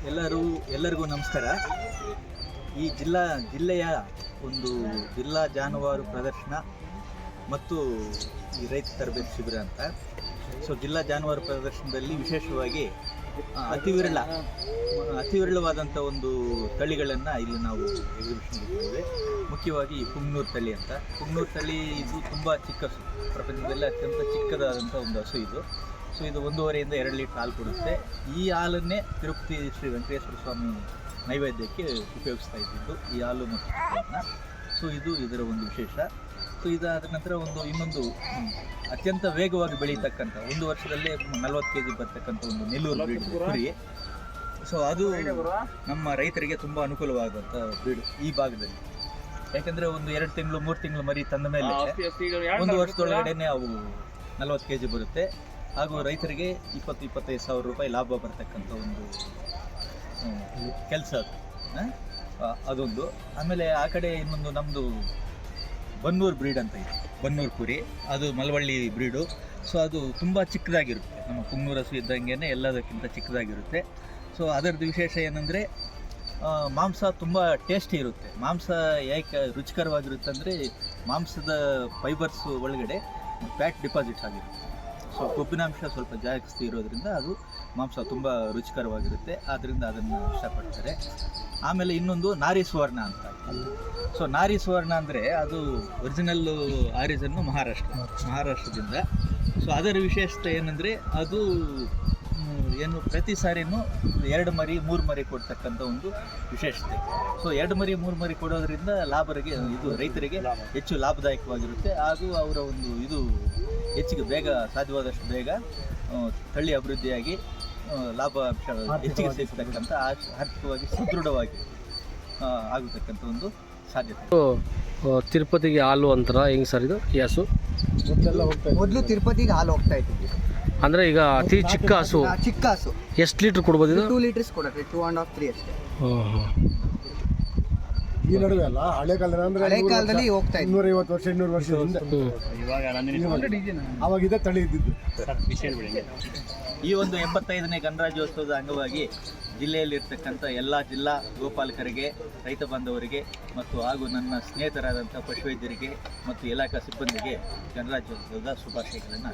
ಎಲ್ಲರಿಗೂ ನಮಸ್ಕಾರ. ಈ ಜಿಲ್ಲೆಯ ಒಂದು ಜಿಲ್ಲಾ ಜಾನುವಾರು ಪ್ರದರ್ಶನ ಮತ್ತು ಈ ರೈತ ತರಬೇತಿ ಶಿಬಿರ ಅಂತ. ಜಿಲ್ಲಾ ಜಾನುವಾರು ಪ್ರದರ್ಶನದಲ್ಲಿ ವಿಶೇಷವಾಗಿ ಅತಿ ವಿರಳವಾದಂಥ ಒಂದು ತಳಿಗಳನ್ನು ಇಲ್ಲಿ ನಾವು ಎಕ್ಸಿಬಿಷನ್ ಇಟ್ಟಿದ್ದೇವೆ. ಮುಖ್ಯವಾಗಿ ಈ ಪುಂಗ್ನೂರು ತಳಿ ಅಂತ. ಪುಂಗ್ನೂರು ತಳಿ ಇದು ತುಂಬ ಚಿಕ್ಕ ಹಸು, ಪ್ರಪಂಚದಲ್ಲೇ ಅತ್ಯಂತ ಚಿಕ್ಕದಾದಂಥ ಒಂದು ಹಸು ಇದು. ಇದು 1.5 ಇಂದ 2 ಲೀಟರ್ ಹಾಲು ಕೊಡುತ್ತೆ. ಈ ಹಾಲನ್ನೇ ತಿರುಪತಿ ಶ್ರೀ ವೆಂಕಟೇಶ್ವರ ಸ್ವಾಮಿ ನೈವೇದ್ಯಕ್ಕೆ ಉಪಯೋಗಿಸ್ತಾ ಇದ್ದಿದ್ದು ಈ ಹಾಲು ಮತ್ತು ತುಪ್ಪವನ್ನು. ಇದು ಇದರ ಒಂದು ವಿಶೇಷ. ಇದಾದ ನಂತರ ಇನ್ನೊಂದು ಅತ್ಯಂತ ವೇಗವಾಗಿ ಬೆಳೀತಕ್ಕಂಥ 1 ವರ್ಷದಲ್ಲೇ 40 kg ಬರ್ತಕ್ಕಂಥ ಒಂದು ನೆಲ್ಲೂರು ಬ್ರೀಡ್ ಕುರಿ. ಅದು ನಮ್ಮ ರೈತರಿಗೆ ತುಂಬ ಅನುಕೂಲವಾದಂಥ ಬ್ರೀಡ್ ಈ ಭಾಗದಲ್ಲಿ. ಯಾಕೆಂದರೆ 2 ತಿಂಗಳು 3 ತಿಂಗಳು ಮರಿ ತಂದ ಮೇಲೆ 1 ವರ್ಷದೊಳಗಡೆ ಅವು 40 kg ಬರುತ್ತೆ. ಹಾಗೂ ರೈತರಿಗೆ 20-25 ಸಾವಿರ ರೂಪಾಯಿ ಲಾಭ ಬರ್ತಕ್ಕಂಥ ಒಂದು ಕೆಲಸ ಅದೊಂದು. ಆಮೇಲೆ ಆ ಕಡೆ ಇನ್ನೊಂದು ನಮ್ಮದು ಬನ್ನೂರು ಬ್ರೀಡ್ ಅಂತ ಇದೆ, ಬನ್ನೂರು ಕುರಿ. ಅದು ಮಳವಳ್ಳಿ ಬ್ರೀಡು. ಅದು ತುಂಬ ಚಿಕ್ಕದಾಗಿರುತ್ತೆ, ನಮ್ಮ ಪುಂಗ್ನೂರು ಹಸು ಇದ್ದಂಗೆ ಎಲ್ಲದಕ್ಕಿಂತ ಚಿಕ್ಕದಾಗಿರುತ್ತೆ. ಅದರದ್ದು ವಿಶೇಷ ಏನಂದರೆ ಮಾಂಸ ತುಂಬ ಟೇಸ್ಟಿ ಇರುತ್ತೆ. ಮಾಂಸ ಯಾಕೆ ರುಚಿಕರವಾಗಿರುತ್ತೆ ಅಂದರೆ ಮಾಂಸದ ಫೈಬರ್ಸ್ ಒಳಗಡೆ ಫ್ಯಾಟ್ ಡಿಪಾಸಿಟ್ ಆಗಿರುತ್ತೆ. ಕೊಬ್ಬಿನಾಂಶ ಸ್ವಲ್ಪ ಜಾಸ್ತಿ ಇರೋದ್ರಿಂದ ಅದು ಮಾಂಸ ತುಂಬ ರುಚಿಕರವಾಗಿರುತ್ತೆ. ಆದ್ದರಿಂದ ಅದನ್ನು ಇಷ್ಟಪಡ್ತಾರೆ. ಆಮೇಲೆ ಇನ್ನೊಂದು ನಾರಿ ಸುವರ್ಣ ಅಂತ. ನಾರಿ ಸುವರ್ಣ ಅಂದರೆ ಅದು ಒರಿಜಿನಲ್ಲು ಆರಿಜನ್ನು ಮಹಾರಾಷ್ಟ್ರದಿಂದ. ಅದರ ವಿಶೇಷತೆ ಏನಂದರೆ ಅದು ಪ್ರತಿ ಸಾರಿನೂ 2 ಮರಿ 3 ಮರಿ ಕೊಡ್ತಕ್ಕಂಥ ಒಂದು ವಿಶೇಷತೆ. 2 ಮರಿ 3 ಮರಿ ಕೊಡೋದ್ರಿಂದ ರೈತರಿಗೆ ಹೆಚ್ಚು ಲಾಭದಾಯಕವಾಗಿರುತ್ತೆ. ಹಾಗೂ ಅವರ ಒಂದು ಹೆಚ್ಚಿಗೆ ಸಾಧ್ಯವಾದಷ್ಟು ಬೇಗ ತಳಿ ಅಭಿವೃದ್ಧಿಯಾಗಿ ಲಾಭಾಂಶ ಹೆಚ್ಚಿಗೆ ಸಿಗ್ತಕ್ಕಂಥ ಆರ್ಥಿಕವಾಗಿ ಸುದೃಢವಾಗಿ ಆಗತಕ್ಕಂಥ ಒಂದು ಸಾಧ್ಯತೆ. ತಿರುಪತಿಗೆ ಹಾಲು ಅಂತಾರ ಹೆಂಗೆ ಸರ್ ಇದು? ಹಸು ಮೊದಲು ತಿರುಪತಿಗೆ ಹಾಲು ಹೋಗ್ತಾ ಇದ್ದೀವಿ. ಅಂದರೆ ಈಗ ಅತಿ ಚಿಕ್ಕ ಹಸು ಎಷ್ಟು ಲೀಟ್ರ್ ಕೊಡ್ಬೋದು ಇದು? 2 ಲೀಟರ್ಸ್ ಕೊಡುತ್ತೆ, 2.5-3 ಅಷ್ಟೇ. ಈ ನಡುವೆ ಅಲ್ಲ, ಹಳೆ ಕಾಲದಲ್ಲಿ ಹೋಗ್ತಾ ಇತ್ತು. 150 ವರ್ಷ 200 ವರ್ಷದಿಂದ ಅವಾಗಿದ್ದ ತಳಿ ಇದ್ದಿದ್ದು. ಈ ಒಂದು 85ನೇ ಗಣರಾಜ್ಯೋತ್ಸವದ ಅಂಗವಾಗಿ ಜಿಲ್ಲೆಯಲ್ಲಿರ್ತಕ್ಕಂಥ ಎಲ್ಲ ಜಿಲ್ಲಾ ಗೋಪಾಲಕರಿಗೆ, ರೈತ ಬಾಂಧವರಿಗೆ ಹಾಗೂ ನನ್ನ ಸ್ನೇಹಿತರಾದಂಥ ಪಶುವೈದ್ಯರಿಗೆ ಮತ್ತು ಇಲಾಖಾ ಸಿಬ್ಬಂದಿಗೆ ಗಣರಾಜ್ಯೋತ್ಸವದ ಶುಭಾಶಯಗಳನ್ನು.